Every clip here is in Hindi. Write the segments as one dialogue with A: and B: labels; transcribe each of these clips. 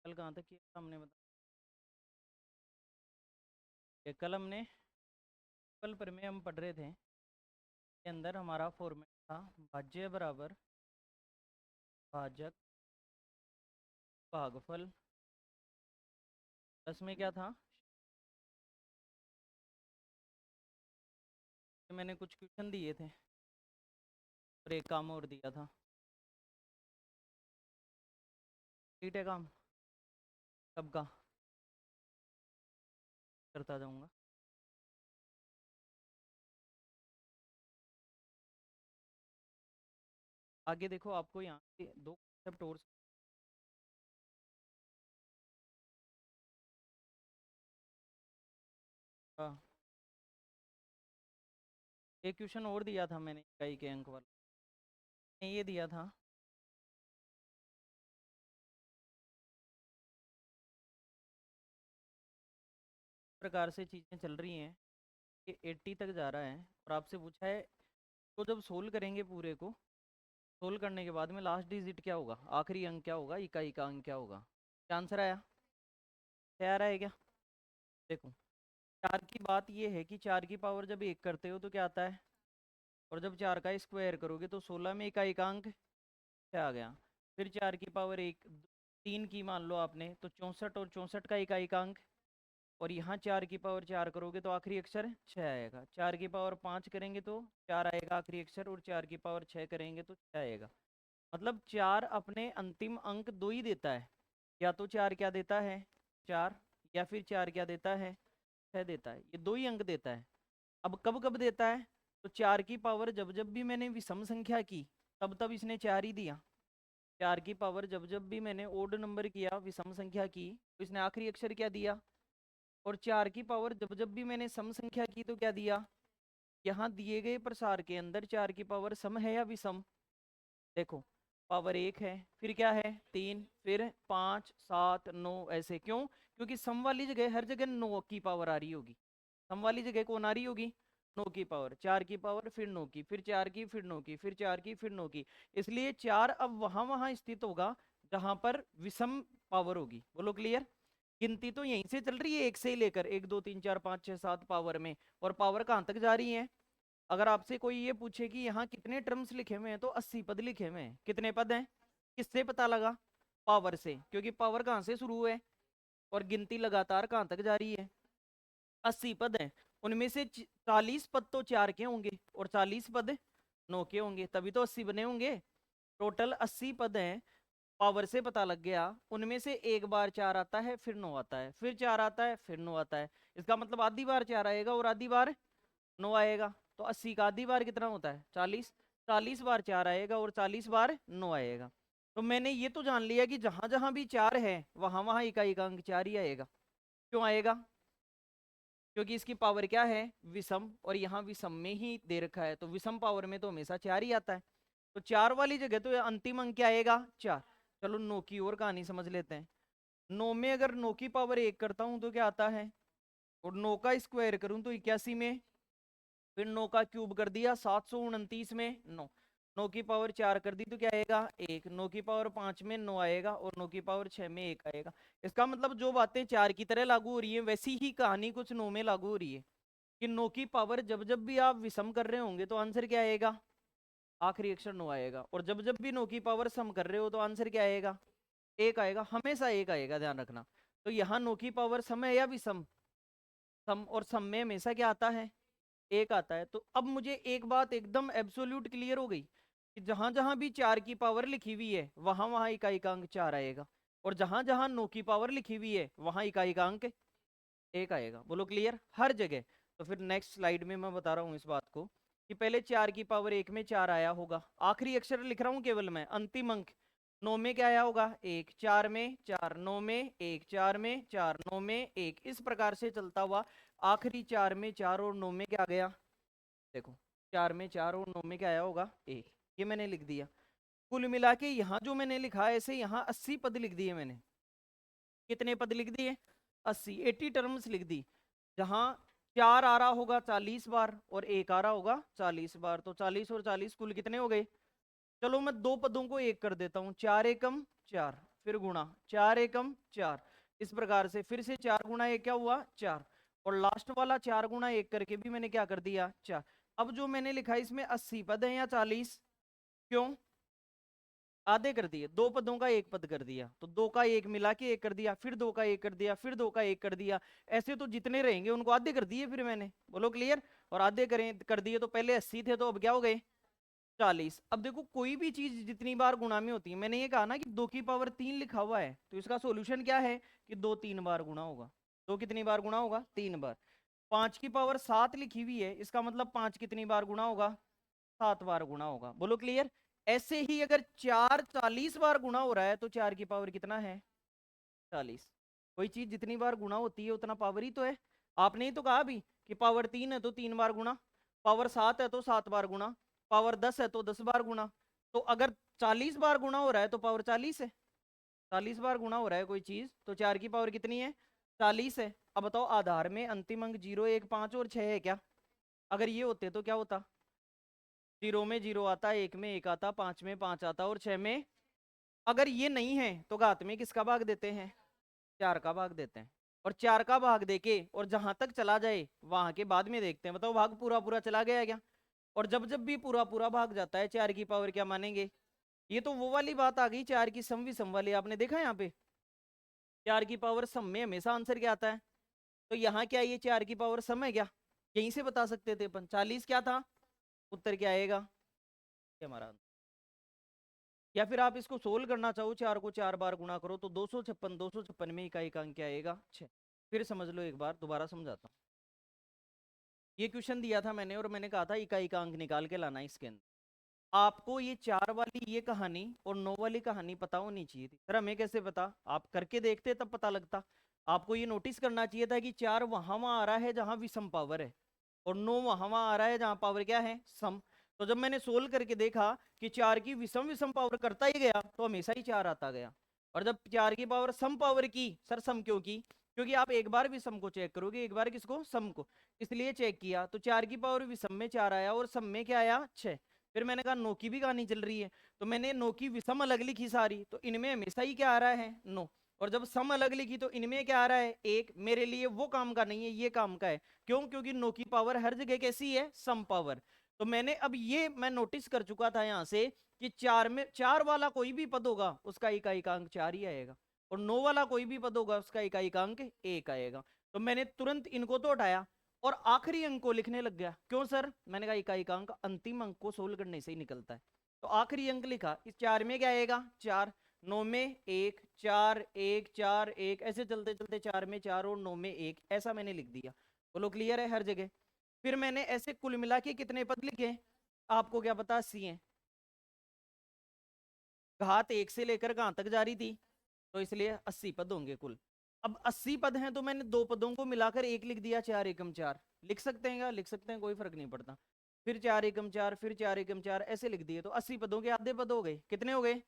A: कल कहाँ तक किया था हमने बता। कल हमने कल प्रमेय हम पढ़ रहे थे, के अंदर हमारा फॉर्मेट था भाज्य बराबर भाजक भागफल, प्लस में क्या था कि मैंने कुछ क्वेश्चन दिए थे और एक काम और दिया था। ठीक है, काम कब का करता जाऊंगा। आगे देखो, आपको यहाँ से दो कॉन्सेप्ट और हाँ, एक क्वेश्चन और दिया था मैंने इकाई के अंक वाला। ये दिया था इस प्रकार से चीज़ें चल रही हैं कि 80 तक जा रहा है और आपसे पूछा है तो जब सोल्व करेंगे पूरे को, सोल्व करने के बाद में लास्ट डिजिट क्या होगा, आखिरी अंक क्या होगा, इकाई का अंक क्या होगा। क्या आंसर आया? तैयार है क्या? देखो, चार की बात ये है कि चार की पावर जब एक करते हो तो क्या आता है, और जब चार का स्क्वायर करोगे तो 16 में इकाई का अंक क्या आ गया। फिर चार की पावर एक तीन की मान लो आपने तो 64 और 64 का इकाई का अंक, और यहाँ चार की पावर चार करोगे तो आखिरी अक्षर 6 आएगा। चार की पावर 5 करेंगे तो 4 आएगा आखिरी अक्षर, और चार की पावर 6 करेंगे तो 6 आएगा। मतलब चार अपने अंतिम अंक दो ही देता है, या तो चार क्या देता है, चार, या फिर चार क्या देता है, 6 देता है। ये दो ही अंक देता है। अब कब कब देता है, तो चार की पावर जब जब भी मैंने विषम संख्या की तब तब इसने चार ही दिया। चार की पावर जब जब भी मैंने ओड नंबर किया, विषम संख्या की, तो इसने आखिरी अक्षर क्या दिया। और चार की पावर जब जब भी मैंने सम संख्या की तो क्या दिया। यहाँ दिए गए प्रसार के अंदर चार की पावर सम है या विषम। देखो, पावर एक है, फिर क्या है तीन, फिर पाँच सात नौ, ऐसे क्यों? क्योंकि सम वाली जगह हर जगह नौ की पावर आ रही होगी। सम वाली जगह कौन आ रही होगी, नौ की पावर। चार की पावर फिर नौ की, फिर चार की, फिर नौ की, फिर चार की, फिर नौ की। इसलिए चार अब वहां वहां स्थित होगा जहां पर विषम पावर होगी। बोलो क्लियर? गिनती तो यहीं से चल रही है, एक से ही लेकर एक दो तीन चार पाँच छह सात पावर में, और पावर कहाँ तक जा रही है। अगर आपसे कोई ये पूछे कि यहाँ कितने टर्म्स लिखे हुए हैं तो 80 पद लिखे हुए हैं। कितने पद हैं? किससे पता लगा? पावर से, क्योंकि पावर कहाँ से शुरू है और गिनती लगातार कहाँ तक जा रही है। 80 पद हैं, उनमें से 40 पद तो चार के होंगे और 40 पद नौ के होंगे, तभी तो 80 बने होंगे। टोटल 80 पद हैं। पावर से पता लग गया, उनमें से एक बार चार आता है, फिर नौ आता है, फिर चार आता है, फिर नौ आता है। इसका मतलब आधी बार चार आएगा और आधी बार नौ आएगा। तो 80 का आधी बार कितना होता है, 40। 40 बार चार आएगा और 40 बार नौ आएगा। तो मैंने ये तो जान लिया कि जहां जहां भी चार है वहां वहां इकाई का अंक चार ही आएगा। क्यों आएगा? क्योंकि इसकी पावर क्या है, विषम, और यहाँ विषम में ही दे रखा है, तो विषम पावर में तो हमेशा चार ही आता है। तो चार वाली जगह तो अंतिम अंक क्या आएगा, चार। चलो नौ की और कहानी समझ लेते हैं। नौ में अगर नौ की पावर एक करता हूं तो क्या आता है, और नौ का स्क्वायर करूं तो 81 में, फिर नौ का क्यूब कर दिया 729 में नौ। नौ की पावर चार कर दी तो क्या आएगा, एक। नौ की पावर पांच में नौ आएगा, और नौ की पावर छह में एक आएगा। इसका मतलब जो बातें चार की तरह लागू हो रही है वैसी ही कहानी कुछ नौ में लागू हो रही है, कि नौ की पावर जब जब भी आप विषम कर रहे होंगे तो आंसर क्या आएगा, आखिरी अक्षर नौ आएगा। और जब जब भी नौ की पावर सम कर रहे हो तो आंसर क्या आएगा, एक आएगा, हमेशा एक आएगा, ध्यान रखना। तो यहाँ नौ की पावर सम है या विषम, सम, और सम में हमेशा क्या आता है, एक आता है। तो अब मुझे एक बात एकदम एब्सोल्यूट क्लियर हो गई कि जहां जहां भी चार की पावर लिखी हुई है वहां वहां इकाई का अंक चार आएगा, और जहां जहां नौ की पावर लिखी हुई है वहां इकाई का अंक एक आएगा। बोलो क्लियर, हर जगह। तो फिर नेक्स्ट स्लाइड में मैं बता रहा हूँ इस बात को कि पहले चार की पावर एक में चार आया होगा, आखिरी अक्षर लिख रहा हूँ केवल मैं, अंतिम अंक। नौ में क्या आया होगा, एक। चार में चार, नौ में एक, चार में चार, नौ में एक, इस प्रकार से चलता हुआ आखिरी चार में चार और नौ में क्या आ गया। देखो, चार में चार और नौ में क्या आया होगा, एक। ये मैंने लिख दिया। कुल मिला के यहाँ जो मैंने लिखा है, ऐसे यहाँ 80 पद लिख दिए मैंने। कितने पद लिख दिए, 80, 80 टर्म्स लिख दी। जहां चार आ रहा होगा 40 बार और एक आ रहा होगा 40 बार, तो 40 और 40 कुल कितने हो गए। चलो मैं दो पदों को एक कर देता हूं, चार एकम चार, फिर गुणा, 4 एकम 4, इस प्रकार से फिर से 4 गुणा 1 क्या हुआ 4, और लास्ट वाला 4 गुणा 1 करके भी मैंने क्या कर दिया 4। अब जो मैंने लिखा इसमें 80 पद है या 40, क्यों आधे कर दिए, दो पदों का एक पद कर दिया, तो दो का एक मिला के एक कर दिया, फिर दो का एक कर दिया, फिर दो का एक कर दिया, ऐसे तो जितने रहेंगे उनको आधे कर दिए फिर मैंने, बोलो क्लियर। और आधे करें कर दिए तो पहले 80 थे तो अब क्या हो गए 40। अब देखो कोई भी चीज जितनी बार गुणा में होती है, मैंने ये कहा ना कि 2 की पावर 3 लिखा हुआ है, तो इसका सोल्यूशन क्या है कि 2 3 बार गुणा होगा। 2 कितनी बार गुणा होगा 3 बार। 5 की पावर 7 लिखी हुई है, इसका मतलब 5 कितनी बार गुणा होगा 7 बार गुणा होगा, बोलो क्लियर। ऐसे ही अगर 4 40 बार गुणा हो रहा है तो 4 की पावर कितना है 40। कोई चीज जितनी बार गुणा होती है उतना पावर ही तो है। आपने ही तो कहा अभी कि पावर 3 है तो 3 बार गुणा, पावर 7 है तो 7 बार गुणा, पावर 10 है तो 10 बार गुणा। तो अगर 40 बार गुणा हो रहा है तो पावर 40 है, 40 बार गुणा हो रहा है कोई चीज तो 4 की पावर कितनी है 40 है। अब बताओ आधार में अंतिम अंक 0 1 5 और 6 है क्या, अगर ये होते तो क्या होता, 0 में 0 आता, 1 में 1 आता, 5 में 5 आता और 6 में, अगर ये नहीं है तो घात में किसका भाग देते हैं 4 का भाग देते हैं। और 4 का भाग देके और जहां तक चला जाए वहां के बाद में देखते हैं, बताओ भाग पूरा पूरा चला गया है क्या। और जब जब भी पूरा पूरा भाग जाता है 4 की पावर क्या मानेंगे, ये तो वो वाली बात आ गई 4 की सम विषम वाली, आपने देखा यहाँ पे 4 की पावर सम में हमेशा आंसर क्या आता है, तो यहाँ क्या ये 4 की पावर सम है क्या, यहीं से बता सकते थे अपन 40 क्या था, उत्तर क्या आएगा ये हमारा। या फिर आप इसको सोल्व करना चाहो 4 को 4 बार गुणा करो तो 256, 256 में इकाई का अंक क्या आएगा 6। फिर समझ लो एक बार दोबारा समझाता हूँ। ये क्वेश्चन दिया था मैंने और मैंने कहा था इकाई का अंक निकाल के लाना इसके अंदर। आपको ये 4 वाली ये कहानी और 9 वाली कहानी पता होनी चाहिए थी, सर हमें कैसे पता, आप करके देखते तब पता लगता। आपको ये नोटिस करना चाहिए था कि 4 वहां वहां आ रहा है जहां विषम पावर है, और 9 वहां वहां आ रहा है जहां पावर क्या है सम। तो जब मैंने सोल्व करके देखा कि 4 की विषम विषम पावर करता ही गया तो हमेशा ही 4 आता गया। और जब 4 की पावर सम पावर की, सर सम क्यों की, क्योंकि आप एक बार विषम को चेक करोगे, एक बार किसको सम को, इसलिए चेक किया तो 4 की पावर विषम में 4 आया और सम में क्या आया 6। फिर मैंने कहा नो की भी कहानी चल रही है, तो मैंने नो की विषम अलग लिखी सारी, तो इनमें हमेशा ही क्या आ रहा है नो। और जब सम अलग लिखी तो इनमें क्या आ रहा है एक, मेरे लिए वो काम का नहीं है ये काम का है, क्यों, क्योंकि नो की पावर हर जगह कैसी है सम पावर। तो मैंने अब ये मैं नोटिस कर चुका था यहां से कि 4 में 4 वाला कोई भी पद होगा उसका इकाई का अंक 4 ही आएगा, और 9 वाला कोई भी पद होगा उसका इकाई का अंक 1 आएगा। तो मैंने तुरंत इनको तो हटाया और आखिरी अंक को लिखने लग गया, क्यों सर, मैंने कहा इकाई का अंक अंतिम अंक को सोल्व करने से ही निकलता है। तो आखिरी अंक लिखा, इस 4 में क्या आएगा 4, 9 में 1 4 1 4 1, ऐसे चलते चलते 4 में 4 और 9 में 1, ऐसा मैंने लिख दिया। बोलो क्लियर है हर जगह। फिर मैंने ऐसे कुल मिला के कितने पद लिखे, आपको क्या पता 80 है, घात 1 से लेकर कहां तक जा रही थी, तो इसलिए 80 पद होंगे कुल। अब 80 पद हैं तो मैंने दो पदों को मिलाकर एक लिख दिया, 4 एकम 4 लिख सकते हैं क्या, लिख सकते हैं कोई फर्क नहीं पड़ता। फिर 4 एकम 4, फिर 4 एकम 4, ऐसे लिख दिए तो 80 पदों के आधे पद हो गए, कितने हो गए।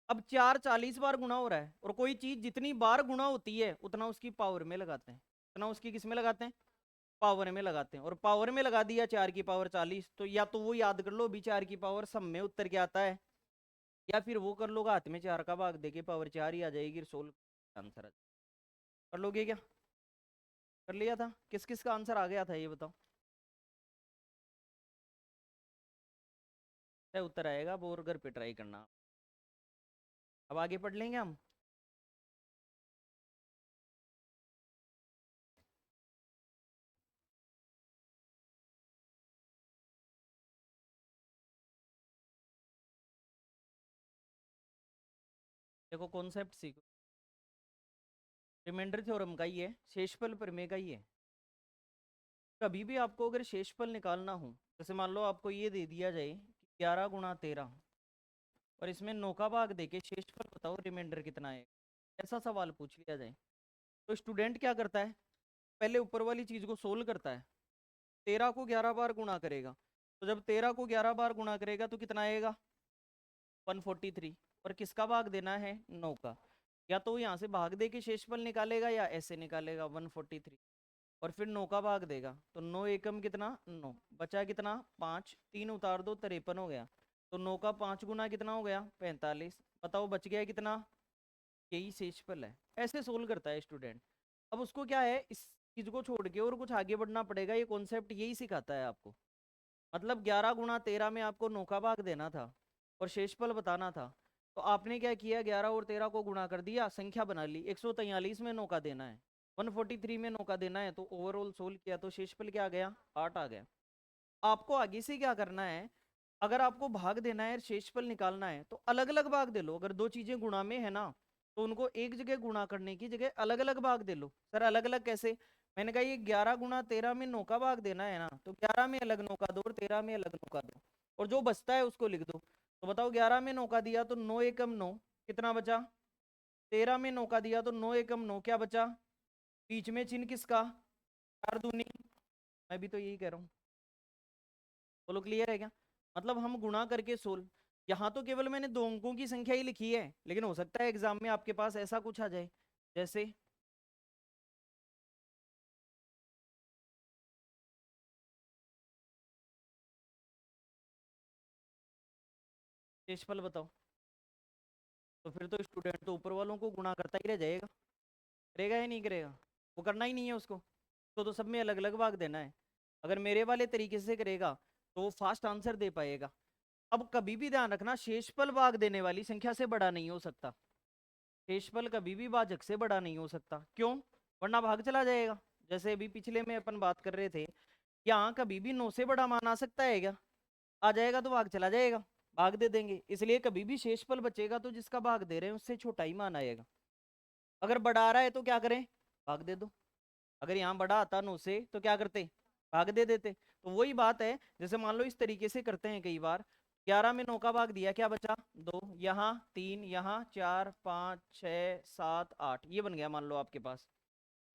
A: अब 4 40 बार गुणा हो रहा है, और कोई चीज जितनी बार गुणा होती है उतना उसकी पावर में लगाते हैं, उतना उसकी किस में लगाते हैं पावर में लगाते हैं। और पावर में लगा दिया 4 की पावर 40, तो या तो वो याद कर लो अभी 4 की पावर सम में उत्तर क्या आता है, या फिर वो कर लो हाथ में 4 का भाग देके पावर 4 ही आ जाएगी, सोल्व आंसर कर लोगे क्या, कर लिया था, किस किस का आंसर आ गया था ये बताओ, क्या उत्तर आएगा वो और घर पे ट्राई करना। अब आगे पढ़ लेंगे हम। देखो कॉन्सेप्ट सीखो, रिमाइंडर थ्योरम का ही है, शेषफल प्रमेय का ही है। कभी भी आपको अगर शेषफल निकालना हो, जैसे मान लो आपको ये दे दिया जाए कि 11 गुणा 13 और इसमें 9 का भाग देके शेषफल बताओ रिमाइंडर कितना है, ऐसा सवाल पूछ लिया जाए, तो स्टूडेंट क्या करता है, पहले ऊपर वाली चीज को सोल्व करता है, 13 को 11 बार गुणा करेगा, तो जब 13 को 11 बार गुणा करेगा तो कितना आएगा 143, और किसका भाग देना है 9 का, या तो यहाँ से भाग दे के शेषफल निकालेगा या ऐसे निकालेगा 143, और फिर 9 का भाग देगा, तो 9 एकम कितना 9, बचा कितना 5, 3 उतार दो 53 हो गया, तो 9 का 5 गुना कितना हो गया 45, बताओ बच गया कितना यही शेषफल है। ऐसे सोल्व करता है स्टूडेंट। अब उसको क्या है, इस चीज को छोड़ के और कुछ आगे बढ़ना पड़ेगा। ये कॉन्सेप्ट यही सिखाता है आपको। मतलब 11 गुणा 13 में आपको 9 का भाग देना था और शेषफल बताना था। तो आपने क्या किया, 11 और 13 को गुणा कर दिया, संख्या बना ली। 143 में 9 का देना है, 143 में 9 का देना है, तो ओवरऑल सोल्व किया तो शेषफल क्या आ गया, 8 आ गया। आपको आगे से क्या करना है, अगर आपको भाग देना है, शेषफल निकालना है, तो अलग अलग भाग दे लो। अगर दो चीजें गुणा में है ना, तो उनको एक जगह गुणा करने की जगह अलग अलग भाग दे लो। सर अलग अलग कैसे? मैंने कहा ये 11 गुणा 13 में 9 का भाग देना है ना, तो 11 में अलग 9 का दो और 13 में अलग 9 का दो, और जो बचता है उसको लिख दो। तो बताओ 11 में 9 का दिया तो 9 एकम 9, कितना बचा? 13 में 9 का दिया तो 9 एकम 9, क्या बचा? बीच में चिन्ह किसका? 4 दूनी। मैं भी तो यही कह रहा हूँ। बोलो क्लियर है क्या? मतलब हम गुणा करके सोल्व। यहाँ तो केवल मैंने दो अंकों की संख्या ही लिखी है, लेकिन हो सकता है एग्जाम में आपके पास ऐसा कुछ आ जाए, जैसे शेषफल बताओ। तो फिर तो स्टूडेंट तो ऊपर वालों को गुणा करता ही रह जाएगा। करेगा या नहीं करेगा? वो करना ही नहीं है उसको। तो सब में अलग अलग भाग देना है। अगर मेरे वाले तरीके से करेगा तो वो फास्ट आंसर दे पाएगा। अब कभी भी ध्यान रखना, शेषफल भाग देने वाली संख्या से बड़ा नहीं हो सकता। शेषफल कभी भी भाजक से बड़ा नहीं हो सकता। क्यों? वरना भाग चला जाएगा। जैसे अभी पिछले में अपन बात कर रहे थे, यहाँ कभी भी 9 से बड़ा मान आ सकता है क्या? आ जाएगा तो भाग चला जाएगा, भाग दे देंगे। इसलिए कभी भी शेषफल बचेगा तो जिसका भाग दे रहे हैं उससे छोटा ही मान आएगा। अगर बड़ा आ रहा है तो क्या करें, भाग दे दो। अगर यहाँ बड़ा आता 9 से तो क्या करते, भाग दे देते। तो वही बात है, जैसे मान लो इस तरीके से करते हैं कई बार। 11 में 9 का भाग दिया, क्या बचा? 2, यहाँ 3, यहाँ 4, 5, 6, 7, 8, ये बन गया मान लो आपके पास।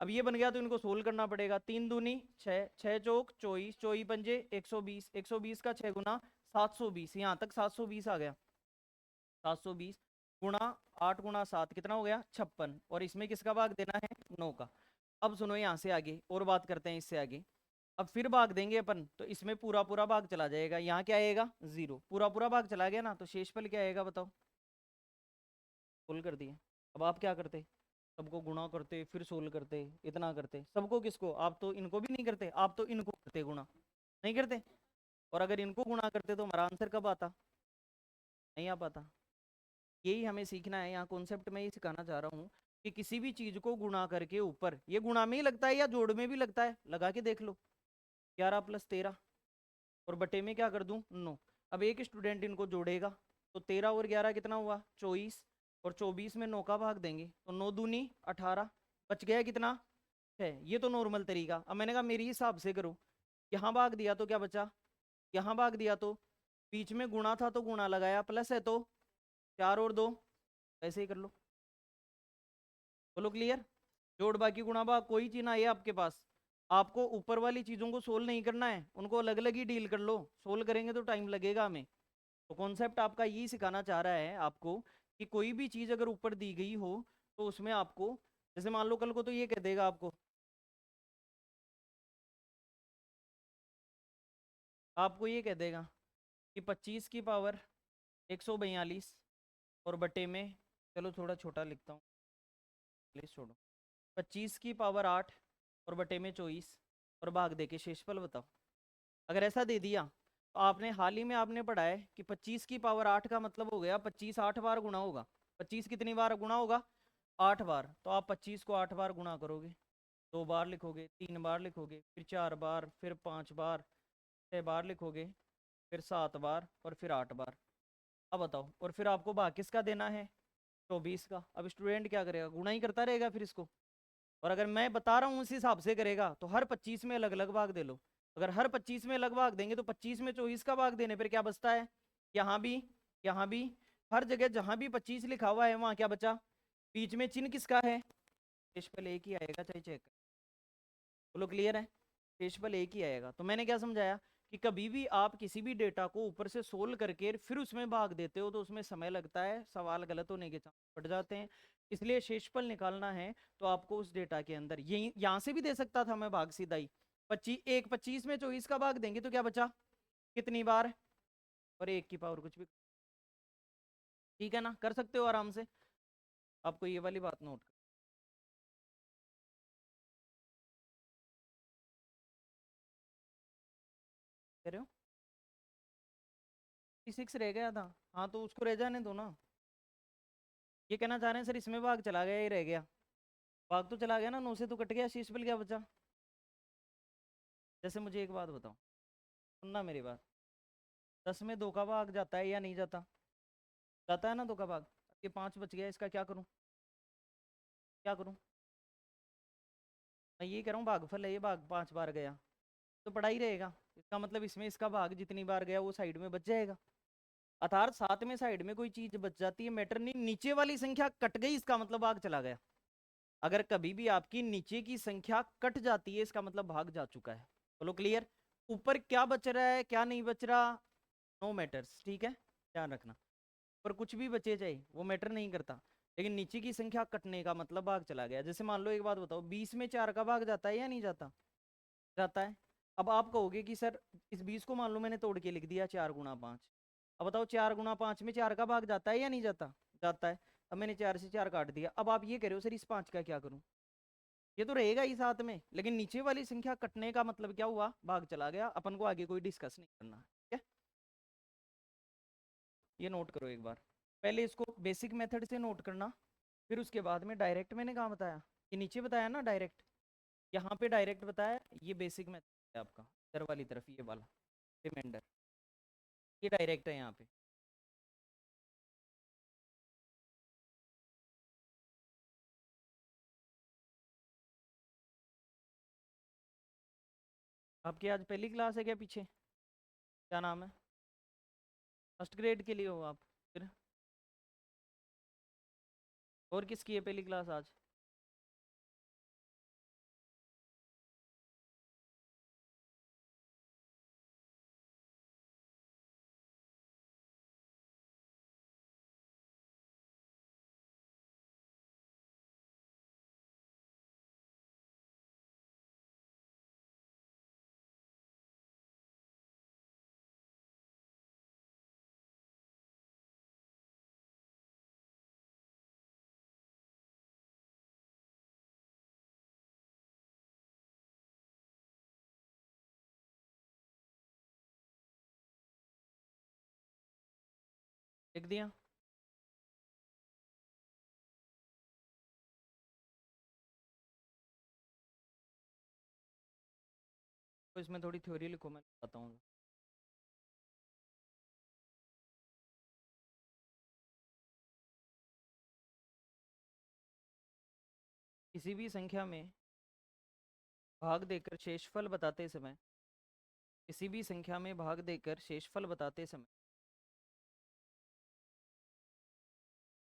A: अब ये बन गया तो इनको सोल्व करना पड़ेगा। 3 दूनी 6, 6 चौक 24, 24 पंजे 120, 120 का 6 गुना 720, यहाँ तक 720 आ गया। 720 गुणा 8 गुणा 7 कितना हो गया, 56। और इसमें किसका भाग देना है, 9 का। अब सुनो यहाँ से आगे और बात करते हैं इससे आगे। अब फिर भाग देंगे अपन तो इसमें पूरा पूरा भाग चला जाएगा, यहाँ क्या आएगा, 0। पूरा पूरा भाग चला गया ना, तो शेषफल क्या आएगा बताओ? सोल्व कर दिए। अब आप क्या करते, सबको गुणा करते, फिर सोल्व करते, इतना करते। सबको किसको? आप तो इनको भी नहीं करते, आप तो इनको करते गुणा, नहीं करते। और अगर इनको गुणा करते तो हमारा आंसर कब आता, नहीं आ पाता। यही हमें सीखना है। यहाँ कॉन्सेप्ट में ये सिखाना चाह रहा हूँ कि किसी भी चीज को गुणा करके ऊपर, ये गुणा में ही लगता है या जोड़ में भी लगता है, लगा के देख लो। 11 + 13 और बटे में क्या कर दूं, 9। अब एक स्टूडेंट इनको जोड़ेगा तो 13 और 11 कितना हुआ, 24। और 24 में 9 का भाग देंगे तो 9 दूनी 18, बच गया कितना, 6। ये तो नॉर्मल तरीका। अब मैंने कहा मेरी हिसाब से करो। यहाँ भाग दिया तो क्या बचा, यहाँ भाग दिया तो बीच में गुणा था तो गुणा लगाया, प्लस है तो 4 और 2, ऐसे ही कर लो। बोलो क्लियर? जोड़ बाकी गुणा भाग, कोई चीज ना ये आपके पास। आपको ऊपर वाली चीजों को सोल्व नहीं करना है, उनको अलग अलग ही डील कर लो। सोल्व करेंगे तो टाइम लगेगा हमें। तो कॉन्सेप्ट आपका यही सिखाना चाह रहा है आपको कि कोई भी चीज अगर ऊपर दी गई हो तो उसमें आपको, जैसे मान लो कल को तो ये कह देगा आपको, आपको ये कह देगा कि 25 की पावर 142 और बटे में, चलो थोड़ा छोटा लिखता हूँ, प्लीज छोड़ो, 25 की पावर 8 और बटे में 24 और भाग दे के शेषफल बताओ। अगर ऐसा दे दिया तो आपने हाल ही में आपने पढ़ा है कि 25 की पावर 8 का मतलब हो गया 25 8 बार गुणा होगा। 25 कितनी बार गुणा होगा, 8 बार। तो आप 25 को 8 बार गुणा करोगे, 2 बार लिखोगे, 3 बार लिखोगे, फिर 4 बार, फिर 5 बार, 6 बार लिखोगे, फिर 7 बार और फिर 8 बार। अब बताओ, और फिर आपको भाग किसका देना है, 24 का। अब स्टूडेंट क्या करेगा, गुणा ही करता रहेगा फिर इसको। और अगर मैं बता रहा हूँ उस हिसाब से करेगा तो हर 25 में अलग अलग भाग दे लो। अगर हर 25 में अलग भाग देंगे तो 25 में 24 का भाग देने पर क्या बचता है, यहाँ भी, यहाँ भी, हर जगह जहां भी 25 लिखा हुआ है वहां क्या बचा, बीच में चिन्ह किसका है, शेषफल एक ही आएगा, चाहे चेक। बोलो क्लियर है? शेषफल एक ही आएगा। तो मैंने क्या समझाया कि कभी भी आप किसी भी डेटा को ऊपर से सोल्व करके फिर उसमें भाग देते हो तो उसमें समय लगता है, सवाल गलत होने के चांस बढ़ जाते हैं। इसलिए शेषफल निकालना है तो आपको उस डेटा के अंदर, यही यहाँ से भी दे सकता था मैं भाग सीधा ही, 25 में 24 का भाग देंगे तो क्या बचा, कितनी बार, और 1 की पावर कुछ भी। ठीक है ना, कर सकते हो आराम से। आपको ये वाली बात नोट कर रहे हो। 6 रह गया था, हाँ तो उसको रह जाने दो ना। ये कहना चाह रहे हैं सर इसमें भाग चला गया, ये रह गया। भाग तो चला गया ना, 9 से तो कट गया, शेष बल क्या बचा। जैसे मुझे एक बात बताओ, सुनना मेरी बात। 10 में 2 का भाग जाता है या नहीं जाता, जाता है ना 2 का भाग। ये 5 बच गया, इसका क्या करूं, क्या करूं। मैं ये कह रहा हूँ भागफल है, ये भाग 5 बार गया तो पड़ा ही रहेगा। इसका मतलब इसमें इसका भाग जितनी बार गया वो साइड में बच जाएगा। अर्थात 7 में साइड में कोई चीज बच जाती है मैटर नहीं, नीचे वाली संख्या कट गई इसका मतलब भाग चला गया। अगर कभी भी आपकी नीचे की संख्या कट जाती है इसका मतलब भाग जा चुका है। बोलो क्लियर। ऊपर क्या बच रहा है क्या नहीं बच रहा, नो मैटर्स, ठीक है, ध्यान रखना। पर कुछ भी बचे जाए वो मैटर नहीं करता, लेकिन नीचे की संख्या कटने का मतलब भाग चला गया। जैसे मान लो एक बात बताओ, 20 में 4 का भाग जाता है या नहीं जाता, जाता है। अब आप कहोगे कि सर इस 20 को मान लो मैंने तोड़ के लिख दिया 4 गुणा 5। अब बताओ 4 गुणा 5 में 4 का भाग जाता है या नहीं जाता, जाता है। अब मैंने 4 से 4 काट दिया, अब आप ये कह रहे हो सर इस 5 का क्या करूं। ये तो रहेगा ही साथ में, लेकिन नीचे वाली संख्या कटने का मतलब क्या हुआ, भाग चला गया। अपन को आगे कोई डिस्कस नहीं करना, ठीक है। ये नोट करो एक बार, पहले इसको बेसिक मेथड से नोट करना, फिर उसके बाद में डायरेक्ट मैंने कहाँ बताया, ये नीचे बताया ना डायरेक्ट, यहाँ पे डायरेक्ट बताया। ये बेसिक मेथड है आपका इधर वाली तरफ, ये वाला रिमाइंडर, ये डायरेक्ट है यहाँ पे। आपकी आज पहली क्लास है क्या पीछे, क्या नाम है, फर्स्ट ग्रेड के लिए हो आप फिर। और किसकी है पहली क्लास आज। लिख दिया। तो इसमें थोड़ी थ्योरी लिखो, मैं बताता हूँ। किसी भी संख्या में भाग देकर शेषफल बताते समय, किसी भी संख्या में भाग देकर शेषफल बताते समय,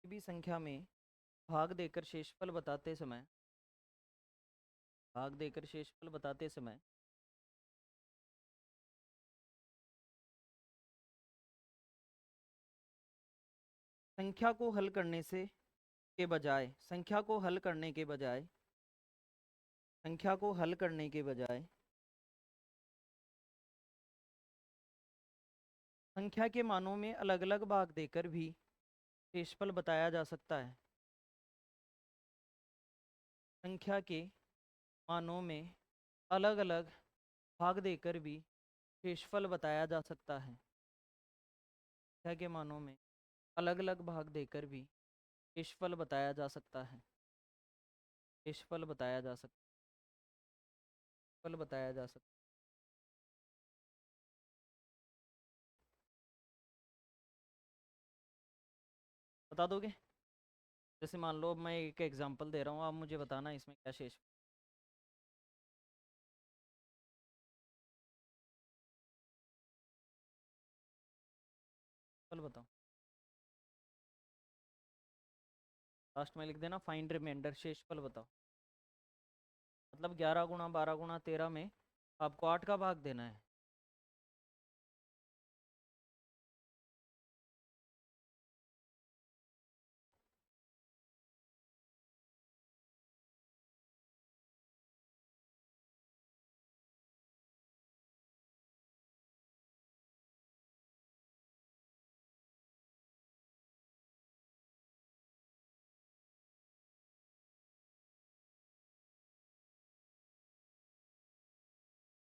A: किसी भी संख्या में भाग देकर शेषफल बताते समय, भाग देकर शेषफल बताते समय संख्या को हल करने से के बजाय, संख्या को हल करने के बजाय, संख्या को हल करने के बजाय संख्या के मानों में अलग अलग भाग देकर भी शेषफल बताया जा सकता है। संख्या के मानों में अलग अलग भाग देकर भी शेषफल बताया जा सकता है। संख्या के मानों में अलग अलग भाग देकर भी शेषफल बताया जा सकता है। शेषफल बताया जा सकता, फल बताया जा सकता। बता दोगे। जैसे मान लो मैं एक एग्जांपल दे रहा हूँ, आप मुझे बताना इसमें क्या शेष। फल बताओ, लास्ट में लिख देना फाइंड रिमाइंडर, शेषफल बताओ। मतलब 11 गुणा 12 गुणा 13 में आपको 8 का भाग देना है।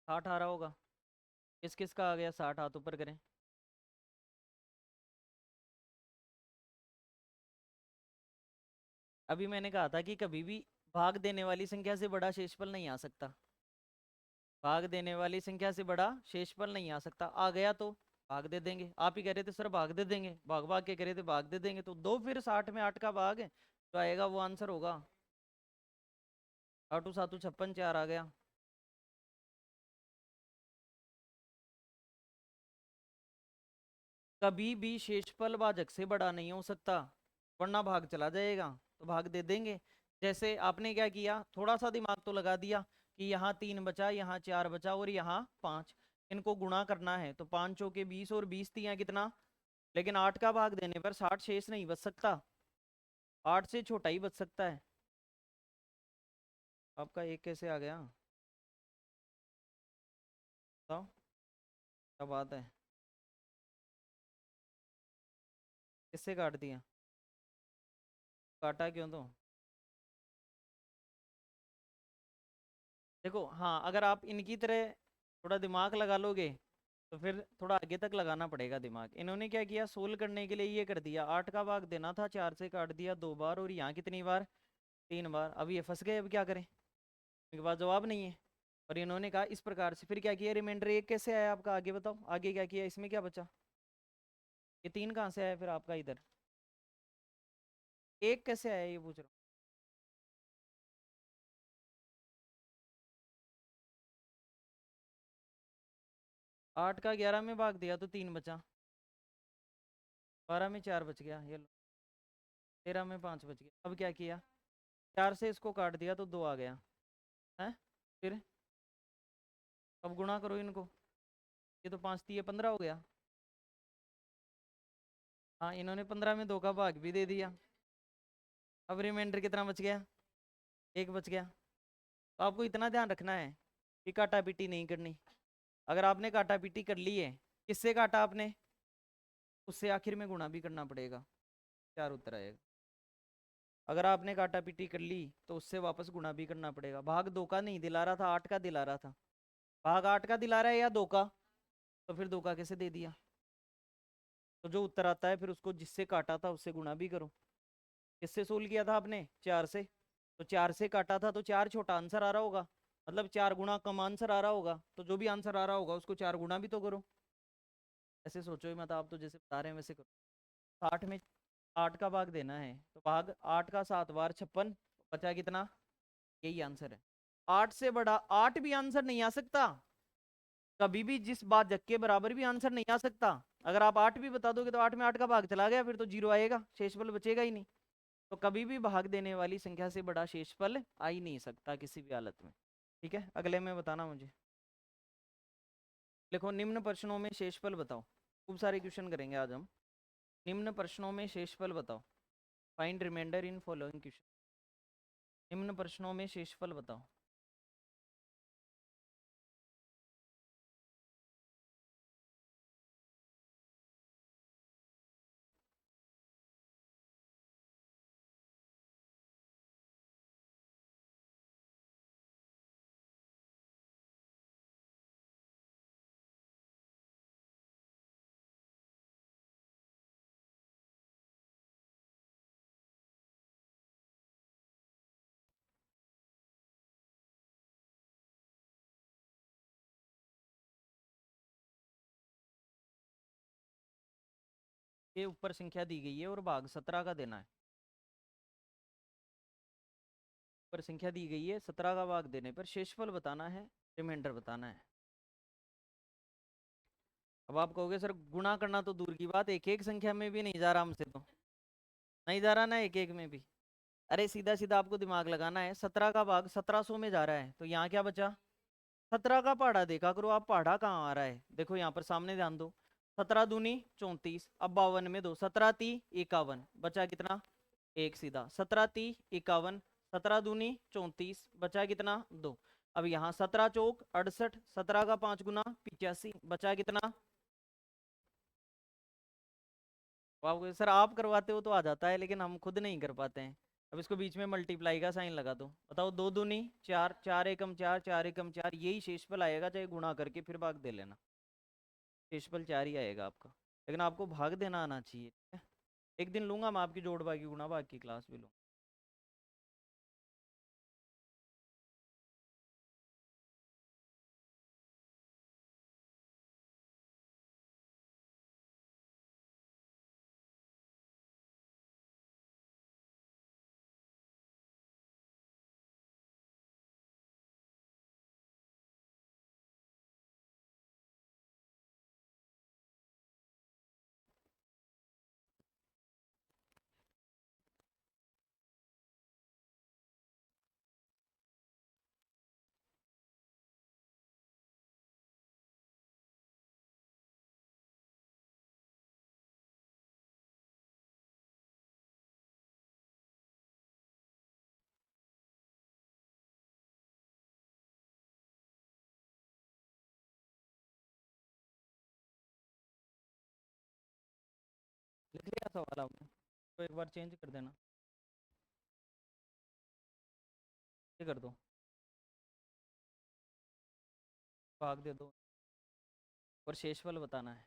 A: 60 आ रहा होगा। किस किस का आ गया 60? हाथ ऊपर करें। अभी मैंने कहा था कि कभी भी भाग देने वाली संख्या से बड़ा शेषफल नहीं आ सकता। भाग देने वाली संख्या से बड़ा शेषफल नहीं आ सकता। आ गया तो भाग दे देंगे। आप ही कह रहे थे सर भाग दे देंगे, भाग भाग के कह रहे थे भाग दे देंगे, तो दो फिर 60 में 8 का भाग जो आएगा वो आंसर होगा। 8 7 56 4 आ गया। कभी भी शेषफल भाजक से बड़ा नहीं हो सकता, वरना भाग चला जाएगा, तो भाग दे देंगे। जैसे आपने क्या किया, थोड़ा सा दिमाग तो लगा दिया कि यहाँ 3 बचा, यहाँ 4 बचा और यहाँ 5, इनको गुणा करना है, तो 5 चौके 20 और 20 तिया कितना। लेकिन 8 का भाग देने पर 60 शेष नहीं बच सकता, 8 से छोटा ही बच सकता है। आपका एक कैसे आ गया बताओ, क्या बात है। किससे काट दिया? काटा क्यों तो? देखो हाँ, अगर आप इनकी तरह थोड़ा दिमाग लगा लोगे तो फिर थोड़ा आगे तक लगाना पड़ेगा दिमाग। इन्होंने क्या किया, सोल्व करने के लिए ये कर दिया, 8 का भाग देना था, 4 से काट दिया 2 बार, और यहाँ कितनी बार, 3 बार। अब ये फंस गए, अब क्या करें, इनके पास जवाब नहीं है। और इन्होंने कहा इस प्रकार से, फिर क्या किया, रिमाइंडर एक कैसे आया आपका, आगे बताओ, आगे क्या किया, इसमें क्या बचा, ये 3 कहाँ से आया फिर आपका इधर, एक कैसे आया ये पूछ रहा हूँ। 8 का 11 में भाग दिया तो 3 बचा, 12 में 4 बच गया, ये लो, 13 में 5 बच गया। अब क्या किया, 4 से इसको काट दिया तो 2 आ गया है। फिर अब गुणा करो इनको, ये तो 5 3 15 हो गया। हाँ, इन्होंने 15 में 2 का भाग भी दे दिया। अब रिमाइंडर कितना बच गया, एक बच गया। तो आपको इतना ध्यान रखना है कि काटा पीटी नहीं करनी। अगर आपने काटा पीटी कर ली है, किससे काटा आपने, उससे आखिर में गुणा भी करना पड़ेगा, 4 उत्तर आएगा। अगर आपने काटा पीटी कर ली तो उससे वापस गुणा भी करना पड़ेगा। भाग 2 का नहीं दिला रहा था, 8 का दिला रहा था। भाग 8 का दिला रहा है या 2 का, तो फिर 2 का कैसे दे दिया। तो जो उत्तर आता है फिर उसको जिससे काटा था उससे गुणा भी करो। किससे सोल्व किया था आपने, 4 से, तो 4 से काटा था तो 4 छोटा आंसर आ रहा होगा, मतलब 4 गुना कम आंसर आ रहा होगा, तो जो भी आंसर आ रहा होगा उसको 4 गुना भी तो करो। ऐसे सोचो ही मत, आप तो जैसे बता रहे हैं वैसे करो। 60 में 8 का भाग देना है, तो भाग 8 का 7 बार 56, बचा कितना, यही आंसर है। 8 से बड़ा 8 भी आंसर नहीं आ सकता, कभी भी जिस बात जग के बराबर भी आंसर नहीं आ सकता। अगर आप 8 भी बता दोगे तो 8 में 8 का भाग चला गया, फिर तो 0 आएगा, शेषफल बचेगा ही नहीं। तो कभी भी भाग देने वाली संख्या से बड़ा शेषफल आ ही नहीं सकता किसी भी हालत में। ठीक है, अगले में बताना मुझे। देखो, निम्न प्रश्नों में शेषफल बताओ। खूब सारे क्वेश्चन करेंगे आज हम। निम्न प्रश्नों में शेषफल बताओ, find remainder in following question. निम्न प्रश्नों में शेषफल बताओ। ये ऊपर संख्या दी गई है और भाग 17 का देना है। ऊपर संख्या दी गई है, 17 का भाग देने पर शेषफल बताना है, रिमाइंडर बताना है। अब आप कहोगे सर गुणा करना तो दूर की बात, एक एक संख्या में भी नहीं जा रहा हमसे, तो नहीं जा रहा ना एक एक में भी। अरे सीधा सीधा आपको दिमाग लगाना है, 17 का भाग 1700 में जा रहा है, तो यहाँ क्या बचा, 17 का पहाड़ा देखा करो आप, पहाड़ा कहाँ आ रहा है, देखो यहाँ पर सामने ध्यान दो। 17 दूनी 34, अब 52 में दो, 17 ती 51, बचा कितना, एक सीधा, 17 ती 51, 17 दूनी 34, बचा कितना, दो। अब यहाँ 17 चौक 68, 17 का 5 गुना 85, बचा कितना। सर आप करवाते हो तो आ जाता है, लेकिन हम खुद नहीं कर पाते हैं। अब इसको बीच में मल्टीप्लाई का साइन लगा दो, बताओ 2 दूनी 4, 4 एकम 4, 4 एकम 4, यही शेषफल आएगा, चाहे गुणा करके फिर भाग दे लेना, शेषफल 4 ही आएगा आपका। लेकिन आपको भाग देना आना चाहिए, ठीक है? एक दिन लूंगा मैं आपकी जोड़ भाग की गुणा भाग की क्लास भी लूँगा। लिख लिया सवाल आपने? तो एक बार चेंज कर देना, ये कर दो, भाग दे दो, और शेषफल बताना है।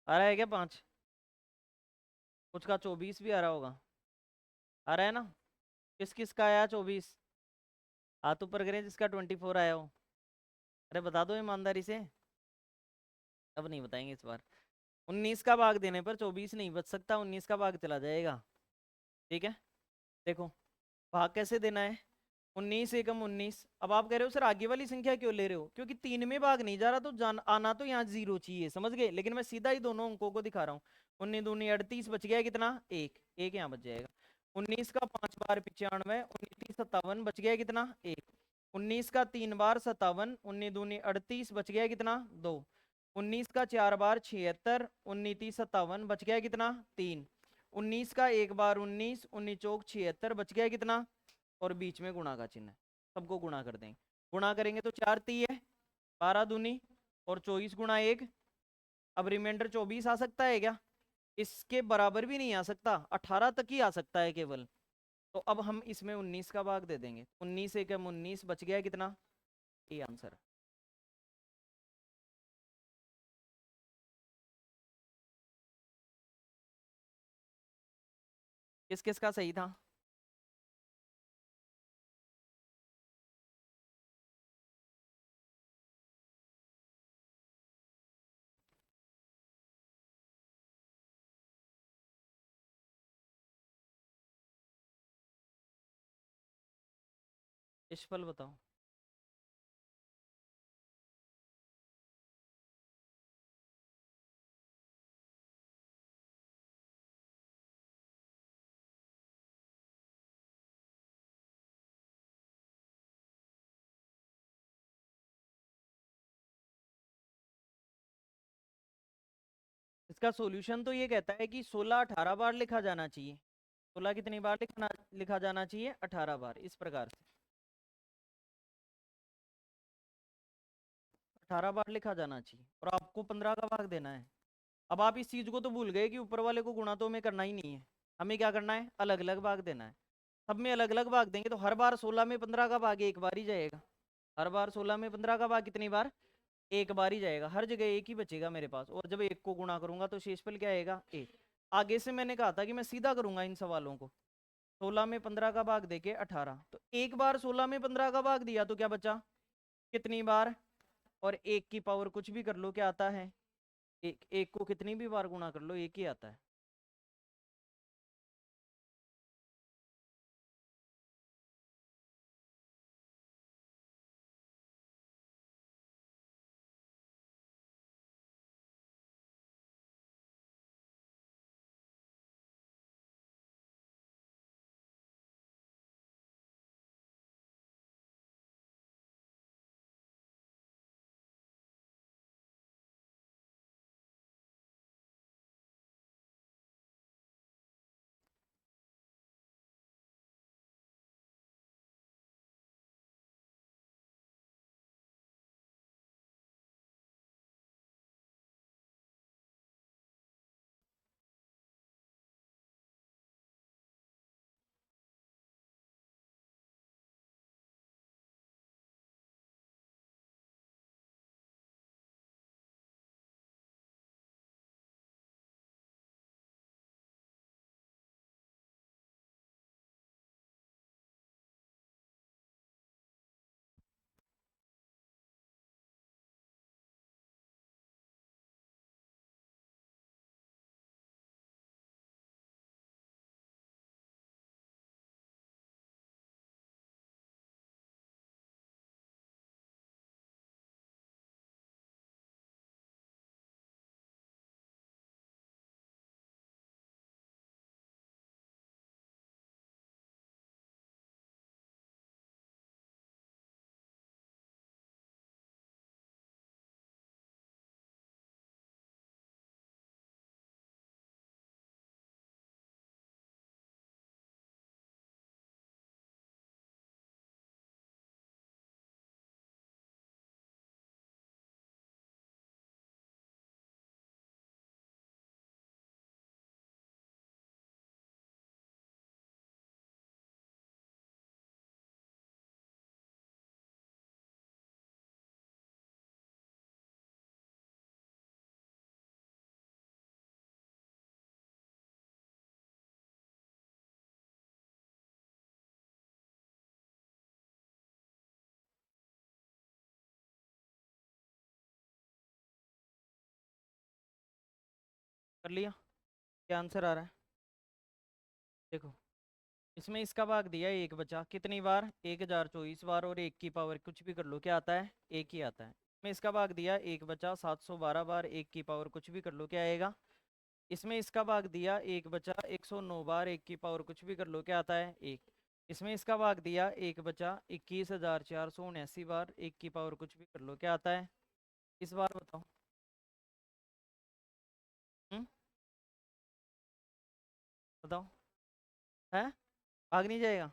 A: आ रहा है क्या 5? कुछ का 24 भी आ रहा होगा, आ रहा है ना? किस किस का आया 24? हाथ ऊपर करें जिसका 24 आया हो। अरे बता दो ईमानदारी से। अब नहीं बताएंगे इस बार। 19 का भाग देने पर 24 नहीं बच सकता, 19 का भाग चला जाएगा, ठीक है? देखो भाग कैसे देना है, 19 एकम 19। अब आप कह रहे हो सर आगे वाली संख्या क्यों ले रहे हो, क्योंकि 3 में भाग नहीं जा रहा, तो जान आना तो यहाँ 0 चाहिए, समझ गए? लेकिन मैं सीधा ही दोनों अंकों को दिखा रहा हूँ। 19 दूनी 38, बच गया कितना? एक, एक यहाँ बच जाएगा। 19 का 5 बार 95, 19 57, बच गया कितना? एक। 19 का 3 बार 57, 19 दूनी 38, बच गया कितना? 2। 19 का 4 बार 76, 19 57, बच गया कितना? 3। 19 का 1 बार 19, 19 चौक 76, बच गया कितना? और बीच में गुणा का चिन्ह है, सबको गुणा कर देंगे। गुणा करेंगे तो 4 ती है 12 दूनी और 24 गुणा 1। अब रिमाइंडर 24 आ सकता है क्या? इसके बराबर भी नहीं आ सकता, 18 तक ही आ सकता है केवल। तो अब हम इसमें 19 का भाग दे देंगे, 19 एकम 19, बच गया कितना? ये आंसर है। किस किस का सही था? इशफल बताओ। इसका सॉल्यूशन तो ये कहता है कि 16 18 बार लिखा जाना चाहिए। 16 कितनी बार लिखा जाना चाहिए? 18 बार, इस प्रकार से 18 बार लिखा जाना चाहिए, और आपको 15 का भाग देना है। अब आप इस चीज को तो भूल गए कि ऊपर वाले को गुणा तो हमें करना ही नहीं है, हमें क्या करना है? अलग अलग भाग देना है। सब में अलग अलग भाग देंगे तो हर बार 16 में 15 का भाग एक बार ही जाएगा। हर बार 16 में 15 का भाग कितनी बार? एक बार ही जाएगा, हर जगह एक ही बचेगा मेरे पास। और जब एक को गुणा करूंगा तो शेषफल क्या आएगा? एक। आगे से मैंने कहा था कि मैं सीधा करूंगा इन सवालों को। 16 में 15 का भाग देके 18, तो एक बार 16 में 15 का भाग दिया तो क्या बचा? कितनी बार? और एक की पावर कुछ भी कर लो, क्या आता है? एक। एक को कितनी भी बार गुणा कर लो एक ही आता है। कर लिया? क्या आंसर आ रहा है? देखो, इसमें इसका भाग दिया एक बचा कितनी बार? 1024 बार, और एक की पावर कुछ भी कर लो, क्या आता है? एक ही आता है। इसमें इसका भाग दिया एक बचा 712 बार, एक की पावर कुछ भी कर लो, क्या आएगा? इसमें इसका भाग दिया एक बचा 109 बार, एक की पावर कुछ भी कर लो, क्या आता है? एक। इसमें इसका भाग दिया एक बचा 21,479 बार, एक की पावर कुछ भी कर लो, क्या आता है? इस बार बताओ। हम्म, बताओ। है? भाग नहीं जाएगा?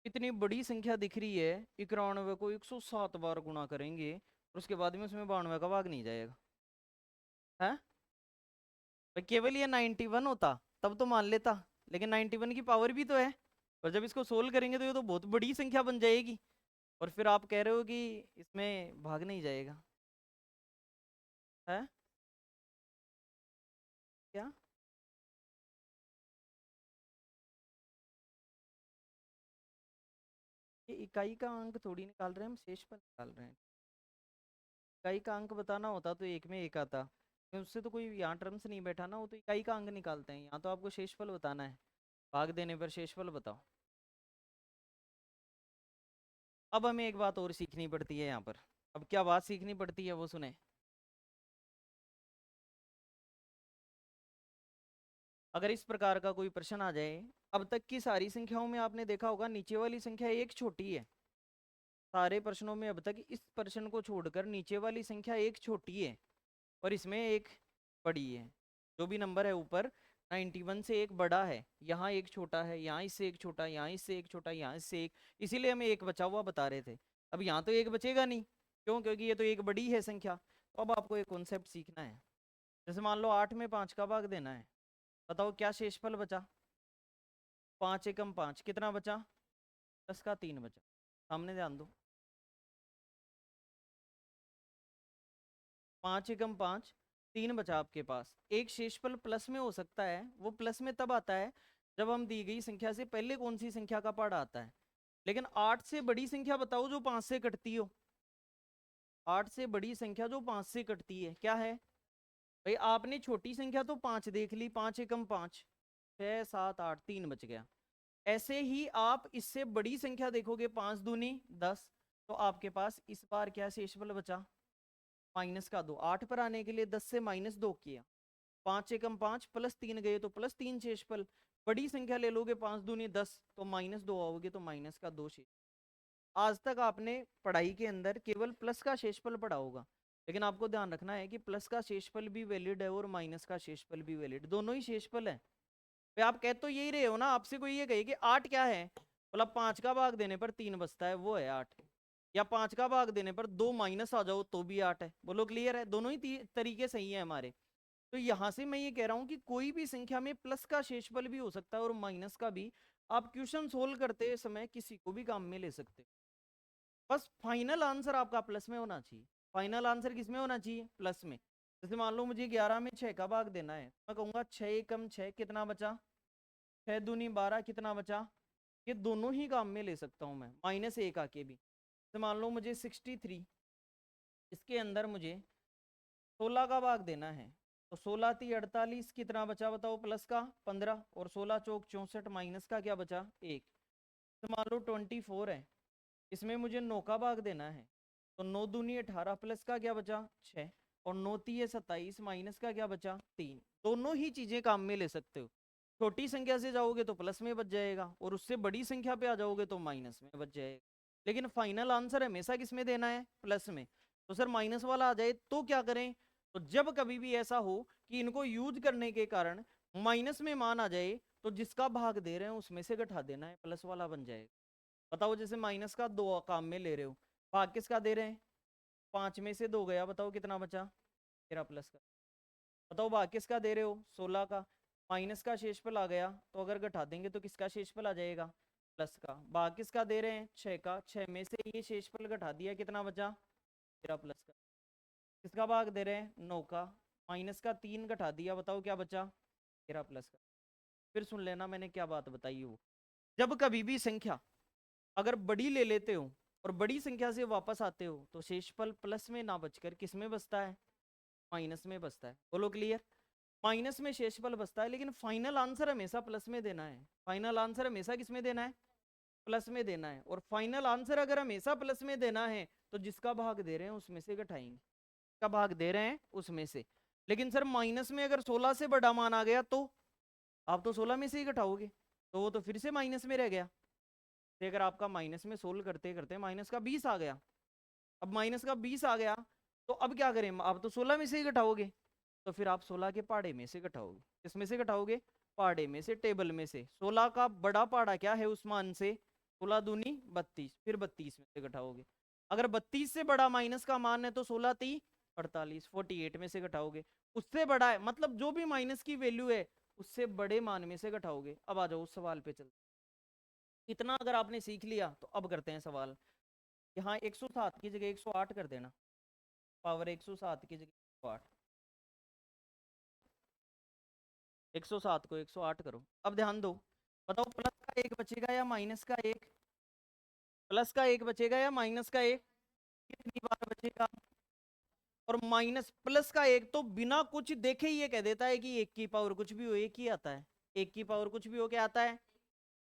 A: इतनी बड़ी संख्या दिख रही है, 91 को 107 बार गुणा करेंगे और उसके बाद में उसमें 92 का भाग नहीं जाएगा। है? भाई केवल ये 91 होता तब तो मान लेता, लेकिन 91 की पावर भी तो है, और जब इसको सोल्व करेंगे तो ये तो बहुत बड़ी संख्या बन जाएगी, और फिर आप कह रहे हो कि इसमें भाग नहीं जाएगा। है? क्या? ये इकाई का अंक थोड़ी निकाल रहे हैं हम, शेषफल निकाल रहे हैं। इकाई का अंक बताना होता तो एक में एक आता, लेकिन उससे तो कोई यहाँ टर्म्स नहीं बैठा ना, वो तो इकाई का अंक निकालते हैं, यहाँ तो आपको शेषफल बताना है। भाग देने पर शेषफल बताओ। अब हमें एक बात और सीखनी पड़ती है यहाँ पर। अब क्या बात सीखनी पड़ती है वो सुने। अगर इस प्रकार का कोई प्रश्न आ जाए, अब तक की सारी संख्याओं में आपने देखा होगा नीचे वाली संख्या एक छोटी है। सारे प्रश्नों में अब तक इस प्रश्न को छोड़कर नीचे वाली संख्या एक छोटी है, और इसमें एक बड़ी है। जो भी नंबर है ऊपर 91 से एक बड़ा है, यहाँ एक छोटा है, यहाँ इससे एक छोटा, यहाँ इससे एक छोटा, यहाँ इससे एक, इसीलिए हमें एक बचा हुआ बता रहे थे। अब यहाँ तो एक बचेगा नहीं, क्यों? क्योंकि ये तो एक बड़ी है संख्या। तो अब आपको एक कॉन्सेप्ट सीखना है। जैसे मान लो 8 में 5 का भाग देना है, बताओ क्या शेषफल बचा? 5 एकम 5 कितना बचा? 10 का 3 बचा। सामने ध्यान दो, 5 एकम 5, 3 बचा आपके पास। एक शेषफल प्लस में हो सकता है, वो प्लस में तब आता है जब हम दी गई संख्या से पहले कौन सी संख्या का पहाड़ा आता है। लेकिन 8 से बड़ी संख्या बताओ जो 5 से कटती हो। 8 से बड़ी संख्या जो 5 से कटती है क्या है भाई? आपने छोटी संख्या तो 5 देख ली, 5 एकम 5, 6 7 8, 3 बच गया। ऐसे ही आप इससे बड़ी संख्या देखोगे, 5 दूनी 10, तो आपके पास इस बार क्या शेषफल बचा? माइनस का 2। 8 पर आने के लिए 10 से -2 किया, 5 एकम 5 +3 गए तो +3 शेषफल। बड़ी संख्या ले लोगे, 5 दूनी 10, तो -2 आओगे तो माइनस का 2 शेष। आज तक आपने पढ़ाई के अंदर केवल प्लस का शेषफल पढ़ा होगा, लेकिन आपको ध्यान रखना है कि प्लस का शेषफल भी वैलिड है और माइनस का शेषफल भी वैलिड, दोनों ही शेषफल है। भाई आप कह तो यही रहे हो ना, आपसे कोई ये कहे कि 8 क्या है, मतलब 5 का भाग देने पर 3 बचता है, वो है 8। या 5 का भाग देने पर 2 माइनस आ जाओ तो भी 8 है। बोलो क्लियर है? दोनों ही तरीके सही है हमारे। तो यहां से मैं ये कह रहा हूं कि कोई भी संख्या में प्लस का शेषफल भी हो सकता है और माइनस का भी। आप क्वेश्चन सोल्व करते समय किसी को भी काम में ले सकते हो, बस फाइनल आंसर आपका प्लस में होना चाहिए। फाइनल आंसर किस में होना चाहिए? प्लस में। जैसे मान लो मुझे 11 में 6 का भाग देना है, मैं कहूंगा 6 एकम 6 कितना बचा? 6 दूनी 12 कितना बचा? ये दोनों ही काम में ले सकता हूं मैं, -1 आके भी। तो मान लो मुझे 63, इसके अंदर मुझे 16 का भाग देना है, तो 16 × 3 = 48, कितना बचा बताओ? प्लस का 15, और 16 चौक 64, माइनस का क्या बचा? 1। तो मान लो 24 है, इसमें मुझे 9 का भाग देना है, तो 9 दूनी 18, प्लस का क्या बचा? 6, और 9 × 3 = 27, माइनस का क्या बचा? 3। दोनों ही चीजें काम में ले सकते हो। छोटी संख्या से जाओगे तो प्लस में बच जाएगा, और उससे बड़ी संख्या पे आ जाओगे तो माइनस में बच जाएगा। लेकिन फाइनल आंसर हमेशा किस में देना है? प्लस में। तो सर माइनस वाला आ जाए तो क्या करें? तो जब कभी भी ऐसा हो कि इनको यूज करने के कारण माइनस में मान आ जाए, तो जिसका भाग दे रहे हैं उसमें से घटा देना है, प्लस वाला बन जाएगा। बताओ जैसे माइनस का 2 काम में ले रहे हो, भाग किसका दे रहे हैं? 5 में से 2 गया, बताओ कितना बचा? तेरा प्लस का। बताओ भाग किसका दे रहे हो? 16 का। माइनस का शेषफल आ गया, तो अगर घटा देंगे तो किसका शेषफल आ जाएगा? प्लस का। भाग किसका दे रहे हैं? 6 का। 6 में से ये शेषफल घटा दिया, कितना बचा? तेरा प्लस का। किसका भाग दे रहे हैं? 9 का। माइनस का 3 घटा दिया, बताओ क्या बचा? तेरा प्लस का। फिर सुन लेना मैंने क्या बात बताई हो। जब कभी भी संख्या अगर बड़ी ले लेते हो और बड़ी संख्या से वापस आते हो, तो शेषफल प्लस में ना बचकर किस में बचता है? माइनस में बचता है। बोलो क्लियर? माइनस में शेषफल बचता है, लेकिन फाइनल आंसर हमेशा प्लस में देना है। फाइनल आंसर हमेशा किस में देना है? प्लस में देना है। और फाइनल आंसर अगर हमेशा प्लस में देना है, तो जिसका भाग दे रहे हैं उसमें से घटाएंगे, का भाग दे रहे हैं उसमें से। लेकिन सर माइनस में अगर 16 से बड़ा मान आ गया, तो आप तो 16 में से ही घटाओगे, तो वो तो फिर से माइनस में रह गया। तो अगर आपका माइनस में सोल्व करते करते माइनस का 20 आ गया, अब माइनस का 20 आ गया, तो अब क्या करें? आप तो 16 में से ही घटाओगे, तो फिर आप 16 के पहाड़े में से घटाओगे। किसमें से घटाओगे? पहाड़े में से, टेबल में से। 16 का बड़ा पहाड़ा क्या है उस मान से? 16 दूनी 32, फिर 32 में से घटाओगे। अगर 32 से बड़ा माइनस का मान है तो 16 × 3 = 48, 48 में से घटाओगे। उससे बड़ा है, मतलब जो भी माइनस की वैल्यू है उससे बड़े मान में से घटाओगे। अब आ जाओ उस सवाल पे चलते। इतना अगर आपने सीख लिया तो अब करते हैं सवाल। यहाँ 107 की जगह 108 कर देना, पावर 107 की जगह 108, 107 को 108 करो। अब ध्यान दो, बताओ प्लस का 1 बचेगा या माइनस का 1? प्लस का 1 बचेगा या माइनस का 1? कितनी बार बचेगा? और माइनस प्लस का 1 तो बिना कुछ देखे ही ये कह देता है कि 1 की पावर कुछ भी हो 1 ही आता है। 1 की पावर कुछ भी हो क्या आता है?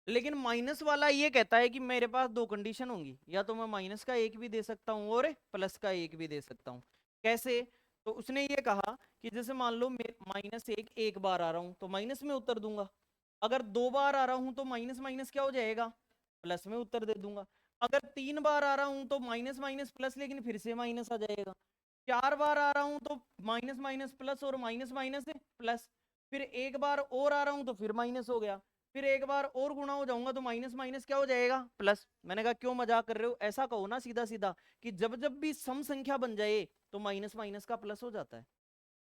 A: लेकिन माइनस वाला ये कहता है कि मेरे पास 2 कंडीशन होंगी, या तो मैं माइनस का 1 भी दे सकता हूँ और प्लस का 1 भी दे सकता हूँ। कैसे? तो उसने ये कहा कि जैसे मान लो -1 एक बार आ रहा हूँ तो माइनस में उत्तर दूंगा, अगर 2 बार आ रहा हूँ तो माइनस माइनस क्या हो जाएगा? प्लस में उत्तर दे दूंगा। अगर 3 बार आ रहा हूँ तो माइनस माइनस प्लस, लेकिन फिर से माइनस आ जाएगा। 4 बार आ रहा हूं तो माइनस माइनस प्लस और माइनस माइनस प्लस, फिर एक बार और आ रहा हूं तो फिर माइनस हो गया, फिर एक बार और गुणा हो जाऊंगा तो माइनस माइनस क्या हो जाएगा, प्लस। मैंने कहा क्यों मजाक कर रहे हो, ऐसा कहो ना सीधा सीधा कि जब जब भी सम संख्या बन जाए तो माइनस माइनस का प्लस हो जाता है।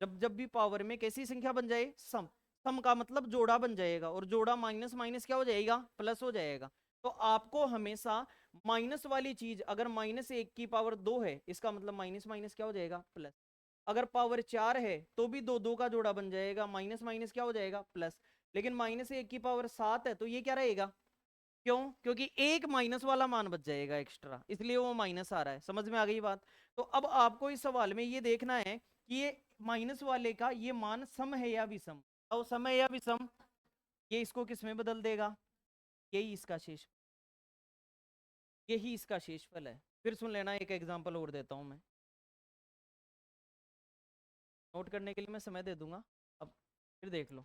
A: जब जब भी पावर में कैसी संख्या बन जाए, सम, सम का मतलब जोड़ा बन जाएगा, और जोड़ा माइनस माइनस क्या हो जाएगा, प्लस हो जाएगा। तो आपको हमेशा माइनस वाली चीज, अगर -1 की पावर 2 है, इसका मतलब माइनस माइनस क्या हो जाएगा, प्लस। अगर पावर 4 है तो भी दो दो का जोड़ा बन जाएगा, माइनस माइनस क्या हो जाएगा, प्लस। लेकिन -1 की पावर 7 है तो ये क्या रहेगा, क्यों, क्योंकि एक माइनस वाला मान बच जाएगा एक्स्ट्रा, इसलिए वो माइनस आ रहा है। समझ में आ गई बात। तो अब आपको इस सवाल में ये देखना है कि ये माइनस वाले का ये मान सम है या विषम, और सम है या विषम, ये इसको किस में बदल देगा, यही इसका शेष, यही इसका शेषफल है। फिर सुन लेना, एक एग्जांपल और देता हूं मैं, नोट करने के लिए मैं समय दे दूंगा, अब फिर देख लो।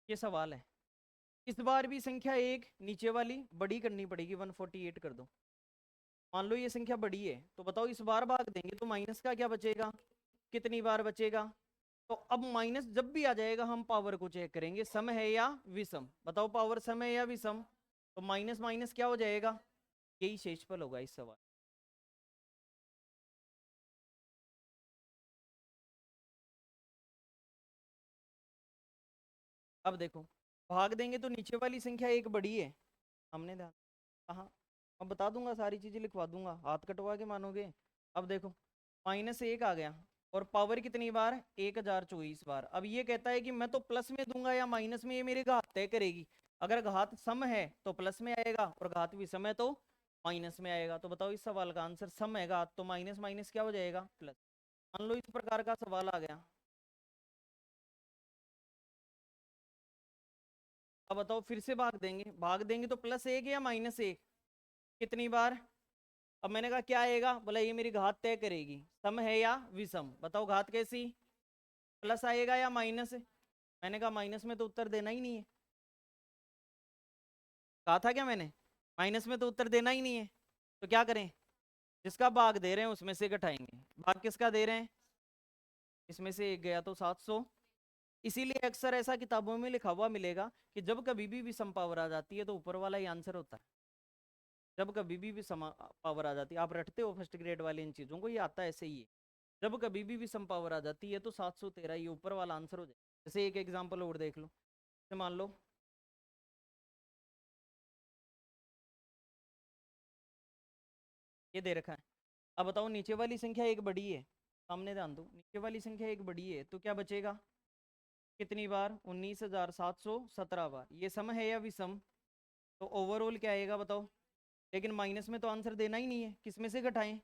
A: ये सवाल है, इस बार भी संख्या एक नीचे वाली बड़ी करनी पड़ेगी, 148 कर दो। मान लो ये संख्या बड़ी है, तो बताओ इस बार भाग देंगे तो माइनस का क्या बचेगा, कितनी बार बचेगा। तो अब माइनस जब भी आ जाएगा हम पावर को चेक करेंगे, सम है या विषम, बताओ पावर सम है या विषम, तो माइनस माइनस क्या हो जाएगा, यही शेषफल होगा इस सवाल। अब देखो, भाग देंगे तो नीचे वाली संख्या एक बड़ी है, हमने ध्यान, हाँ, मैं बता दूंगा, सारी चीजें लिखवा दूंगा, हाथ कटवा के मानोगे। अब देखो, -1 आ गया, और पावर कितनी बार, 1024 बार। अब ये कहता है कि मैं तो प्लस में दूंगा या माइनस में, ये मेरी घात तय करेगी। अगर घात सम है तो प्लस में आएगा, और घात विषम है तो माइनस में आएगा। तो बताओ इस सवाल का आंसर, सम है घात तो माइनस माइनस क्या हो जाएगा, प्लस। मान लो इस प्रकार का सवाल आ गया, अब बताओ फिर से भाग देंगे तो +1 या -1, कितनी बार। अब मैंने कहा क्या आएगा, बोला ये मेरी घात तय करेगी, सम है या विषम, बताओ घात कैसी, प्लस आएगा या माइनस। मैंने कहा माइनस में तो उत्तर देना ही नहीं है, कहा था क्या मैंने, माइनस में तो उत्तर देना ही नहीं है। तो क्या करें, जिसका भाग दे रहे हैं उसमें से घटाएंगे, भाग किसका दे रहे हैं, इसमें से एक गया तो 700। इसीलिए अक्सर ऐसा किताबों में लिखा हुआ मिलेगा कि जब कभी भी विषम पावर आ जाती है तो ऊपर वाला ही आंसर होता है। जब कभी भी विषम पावर आ जाती है, आप रटते हो फर्स्ट ग्रेड वाले इन चीजों को, ये आता है ऐसे ही है। जब कभी भी विषम पावर आ जाती है तो 713 ये ऊपर वाला आंसर हो जाए। जैसे एक एग्जांपल और देख लो, जैसे मान लो ये दे रखा है, अब बताओ नीचे वाली संख्या एक बड़ी है, सामने ध्यान दो, नीचे वाली संख्या एक बड़ी है तो क्या बचेगा, कितनी बार, 19,717 बार। ये सम है या विषम, तो ओवरऑल क्या आएगा बताओ। लेकिन माइनस में तो आंसर देना ही नहीं है, किस में से घटाएं,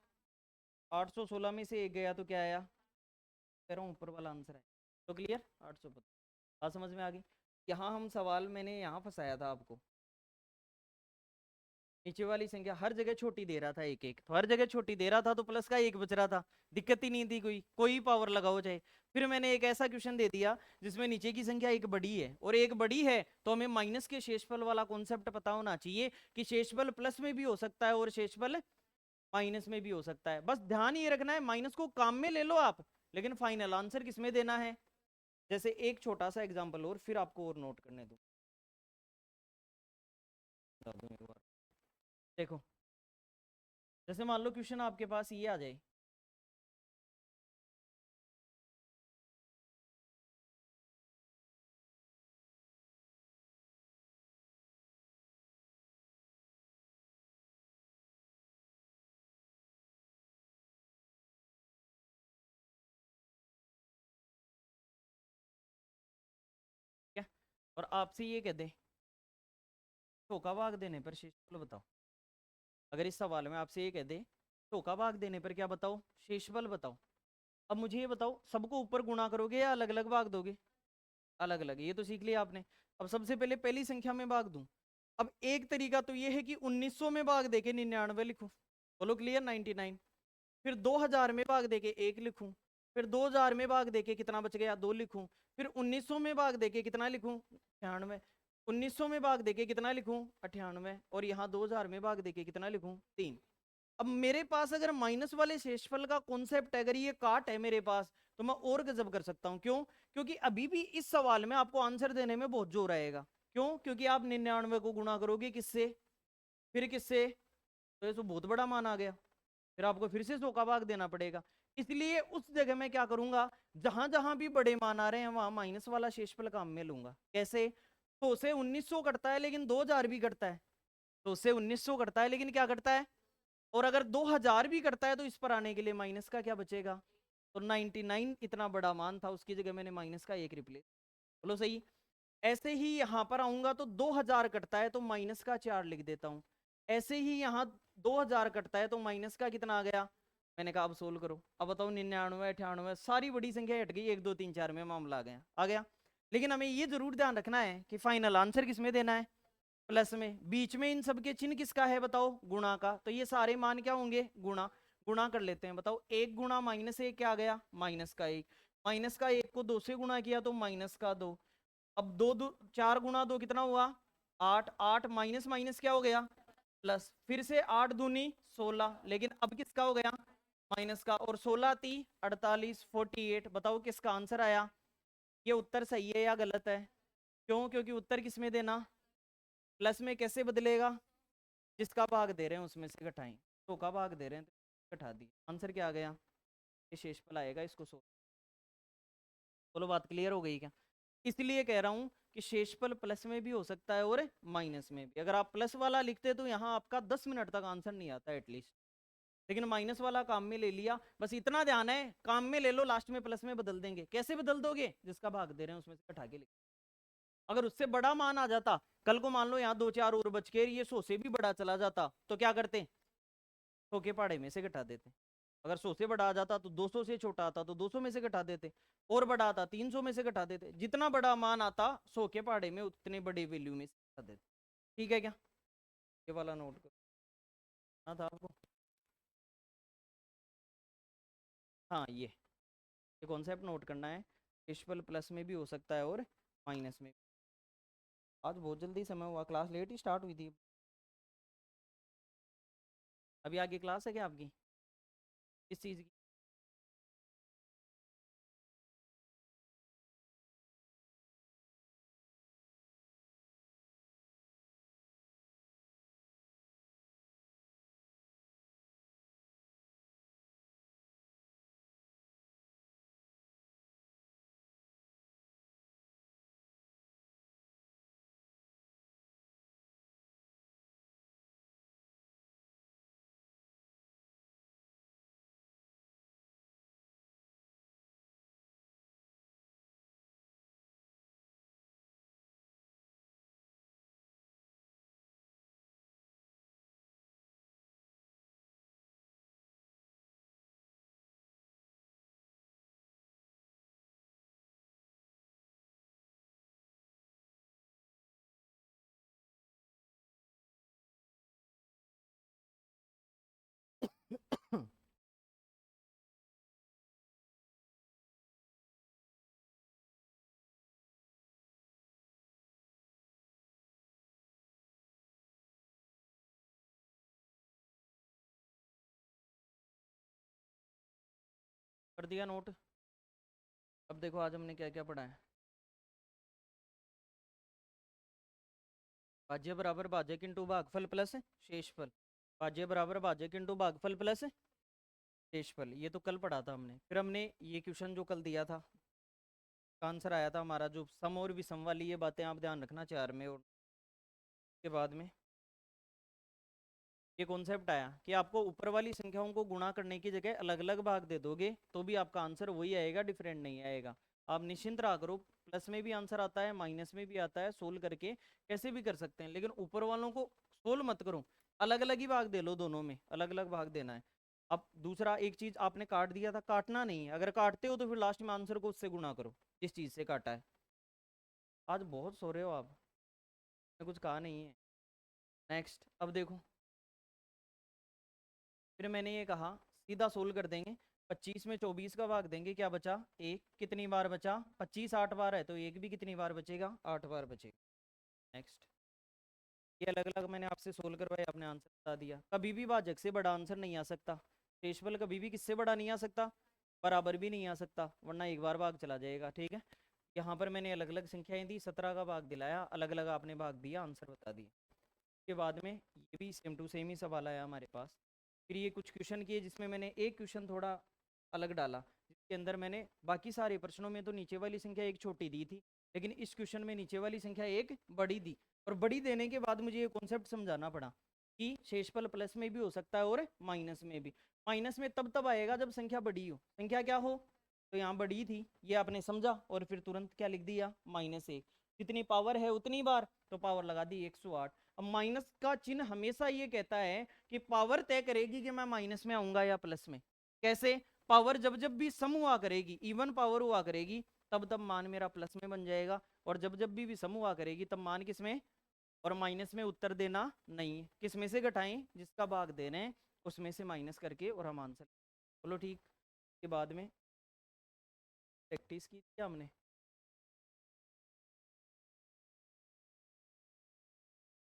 A: 816 में से एक गया तो क्या आया, कह रहा हूँ ऊपर वाला आंसर है। तो क्लियर, 815, बात समझ में आ गई। यहाँ हम सवाल, मैंने यहाँ फंसाया था आपको, नीचे वाली संख्या हर जगह छोटी दे रहा था, एक एक, तो हर जगह छोटी दे रहा था तो प्लस का एक बच रहा था, दिक्कत ही नहीं थी, कोई कोई पावर लगाओ चाहे। फिर मैंने एक ऐसा क्वेश्चन दे दिया जिसमें नीचे की संख्या एक बड़ी है और एक बड़ी है, तो हमें माइनस के शेषफल वाला कॉन्सेप्ट पता होना चाहिए कि शेषफल प्लस में भी हो सकता है और शेषफल माइनस में भी हो सकता है। बस ध्यान ये रखना है, माइनस को काम में ले लो आप, लेकिन फाइनल आंसर किसमें देना है। जैसे एक छोटा सा एग्जाम्पल और फिर आपको और नोट करने दो, देखो, जैसे मान लो क्वेश्चन आपके पास ये आ जाए, क्या, और आपसे ये कह दे धोखा भाग देने पर शेषफल बताओ। अगर इस सवाल में आपसे ये कह दे धोखा भाग देने पर क्या बताओ, शेषफल बताओ। अब मुझे ये बताओ, सबको ऊपर गुणा करोगे या अलग अलग भाग दोगे, अलग अलग, ये तो सीख लिया आपने। अब सबसे पहले पहली संख्या में भाग दूं। अब एक तरीका तो ये है कि 1900 में भाग देके 99 लिखूं, बोलो क्लियर, 99। फिर 2000 में भाग देके 1 लिखूं, फिर 2000 में भाग देके कितना बच गया, 2 लिखूं, फिर 1900 में भाग देके कितना लिखूं, 96। 1900 में भाग देके कितना लिखूं 98, और यहाँ 2000 में भाग देके कितना लिखूं 3। अब मेरे पास अगर माइनस वाले शेषफल का कॉन्सेप्ट है, अगर ये काट है मेरे पास, तो मैं और गजब कर सकता हूं। क्यों? क्योंकि अभी भी इस सवाल में आपको आंसर देने में बहुत जोर आएगा। क्यों? क्योंकि आप 99 को गुणा करोगे किससे, फिर किससे, तो ये तो बहुत बड़ा मान आ गया, फिर आपको फिर से 100 का भाग देना पड़ेगा। इसलिए उस जगह में क्या करूंगा, जहां जहां भी बड़े मान आ रहे हैं वहां माइनस वाला शेषफल काम में लूंगा। कैसे? 100 से 1900 कटता है लेकिन 2000 भी कटता है, 100 से 1900 कटता है लेकिन क्या कटता है, और अगर 2000 भी करता है तो इस पर आने के लिए माइनस का क्या बचेगा, तो 99 इतना बड़ा मान था, उसकी जगह मैंने माइनस का एक रिप्लेस। बोलो सही। ऐसे ही यहां पर आऊंगा तो 2000 कटता है तो माइनस का 4 लिख देता हूं। ऐसे ही यहाँ 2000 कटता है तो माइनस का कितना आ गया, मैंने कहा अब सोल्व करो। अब बताओ 99 98 सारी बड़ी संख्या हट गई, 1 2 3 4 में मामला आ गया। लेकिन हमें ये जरूर ध्यान रखना है कि फाइनल आंसर किसमें देना है, प्लस में। बीच में इन सबके चिन्ह किसका है बताओ, गुणा का, तो ये सारे मान क्या होंगे, गुणा। गुणा कर लेते हैं, बताओ 1 गुणा -1 क्या आ गया, माइनस का 1। माइनस का 1 को 2 से गुणा किया तो माइनस का 2। अब 4 गुणा 2 कितना हुआ 8, 8 माइनस माइनस क्या हो गया प्लस, फिर से 8 दूनी 16, लेकिन अब किसका हो गया माइनस का, और 16 × 3 = 48 48। बताओ किसका आंसर आया, ये उत्तर सही है या गलत है? क्यों? क्योंकि उत्तर किसमें देना, प्लस में। कैसे बदलेगा, जिसका भाग दे रहे हैं उसमें से घटाएं, तो का भाग दे रहे हैं तो घटा दी, आंसर क्या आ गया, ये शेषफल आएगा, इसको बोलो बात क्लियर हो गई क्या? इसलिए कह रहा हूं कि शेषफल प्लस में भी हो सकता है और माइनस में भी। अगर आप प्लस वाला लिखते तो यहाँ आपका 10 मिनट तक आंसर नहीं आता एटलीस्ट, लेकिन माइनस वाला काम में ले लिया। बस इतना ध्यान है, काम में ले लो, लास्ट में प्लस में बदल देंगे। कैसे बदल दोगे, जिसका भाग दे रहे हैं उसमें से घटा के लिख। अगर उससे बड़ा मान आ जाता, कल को मान लो यहाँ 2 4 और बच के ये 100 से भी बड़ा चला जाता, तो क्या करते, 100 के पहाड़े में से घटा देते। अगर 100 से बड़ा आ जाता तो 200 से छोटा आता तो 200 में से घटा देते, और बड़ा आता 300 में से घटा देते। जितना बड़ा मान आता 100 के पहाड़े में उतने बड़े वैल्यू में से घटा देते। ठीक है क्या? ये वाला नोट करो, हाँ था आपको। हाँ ये कॉन्सेप्ट नोट करना है, शेषफल प्लस में भी हो सकता है और माइनस में। आज बहुत जल्दी समय हुआ, क्लास लेट ही स्टार्ट हुई थी। अभी आगे क्लास है क्या आपकी, किस चीज़ की? कर दिया नोट। अब देखो आज हमने क्या क्या पढ़ा है। भाज्य बराबर भाजक इंटू भागफल प्लस शेषफल। भाज्य बराबर भाजक इंटू भागफल प्लस शेषफल, ये तो कल पढ़ा था हमने। फिर हमने ये क्वेश्चन जो कल दिया था, आंसर आया था हमारा जो सम और विषम वाली, ये बातें आप ध्यान रखना 4 में। और के बाद में ये कॉन्सेप्ट आया कि आपको ऊपर वाली संख्याओं को गुणा करने की जगह अलग अलग भाग दे दोगे तो भी आपका आंसर वही आएगा, डिफरेंट नहीं आएगा। आप निश्चिंत रहा करो, प्लस में भी आंसर आता है, माइनस में भी आता है, सोल्व करके कैसे भी कर सकते हैं। लेकिन ऊपर वालों को सोल्व मत करो, अलग अलग ही भाग दे लो, दोनों में अलग अलग भाग देना है। अब दूसरा एक चीज आपने काट दिया था, काटना नहीं है। अगर काटते हो तो फिर लास्ट में आंसर को उससे गुणा करो जिस चीज से काटा है। आज बहुत सो रहे हो आप, मैं कुछ कहा नहीं है। नेक्स्ट अब देखो, फिर मैंने ये कहा सीधा सोल्व कर देंगे। 25 में 24 का भाग देंगे, क्या बचा 1, कितनी बार बचा 25 8 बार है तो 1 भी कितनी बार बचेगा 8 बार बचेगा। नेक्स्ट, ये अलग अलग मैंने आपसे सोल्व करवाया, आपने आंसर बता दिया। कभी भी भाजक से बड़ा आंसर नहीं आ सकता, शेषफल कभी भी किससे बड़ा नहीं आ सकता, बराबर भी नहीं आ सकता, वरना एक बार भाग चला जाएगा। ठीक है, यहाँ पर मैंने अलग अलग संख्याएं दी, 17 का भाग दिलाया, अलग अलग आपने भाग दिया, आंसर बता दिया। के बाद में ये भी सेम टू सेम ही सवाल आया हमारे पास। फिर ये कुछ क्वेश्चन किए जिसमें मैंने एक क्वेश्चन थोड़ा अलग डाला, जिसके अंदर मैंने बाकी सारे प्रश्नों में तो नीचे वाली संख्या एक छोटी दी थी, लेकिन इस क्वेश्चन में नीचे वाली संख्या एक बड़ी दी। और बड़ी देने के बाद मुझे ये कॉन्सेप्ट समझाना पड़ा कि शेषफल प्लस में भी हो सकता है और माइनस में भी। माइनस में तब तब आएगा जब संख्या बड़ी हो, संख्या क्या हो, तो यहाँ बड़ी थी, ये आपने समझा और फिर तुरंत क्या लिख दिया, -1। जितनी पावर है उतनी बार, तो पावर लगा दी 108। अब माइनस का चिन्ह हमेशा ये कहता है कि पावर तय करेगी कि मैं माइनस में आऊंगा या प्लस में। कैसे, पावर जब जब भी सम हुआ करेगी, इवन पावर हुआ करेगी, तब तब मान मेरा प्लस में बन जाएगा, और जब जब भी सम हुआ करेगी तब मान किस में, और माइनस में उत्तर देना नहीं, किस में से घटाएं, जिसका भाग दे रहे हैं उसमें से माइनस करके और हम आंसर। बोलो ठीक। के बाद में प्रैक्टिस की थी हमने,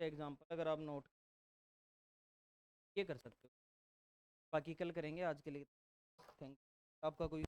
A: एग्जाम्पल अगर आप नोट ये कर सकते हो, बाकी कल करेंगे, आज के लिए थैंक। आपका कोई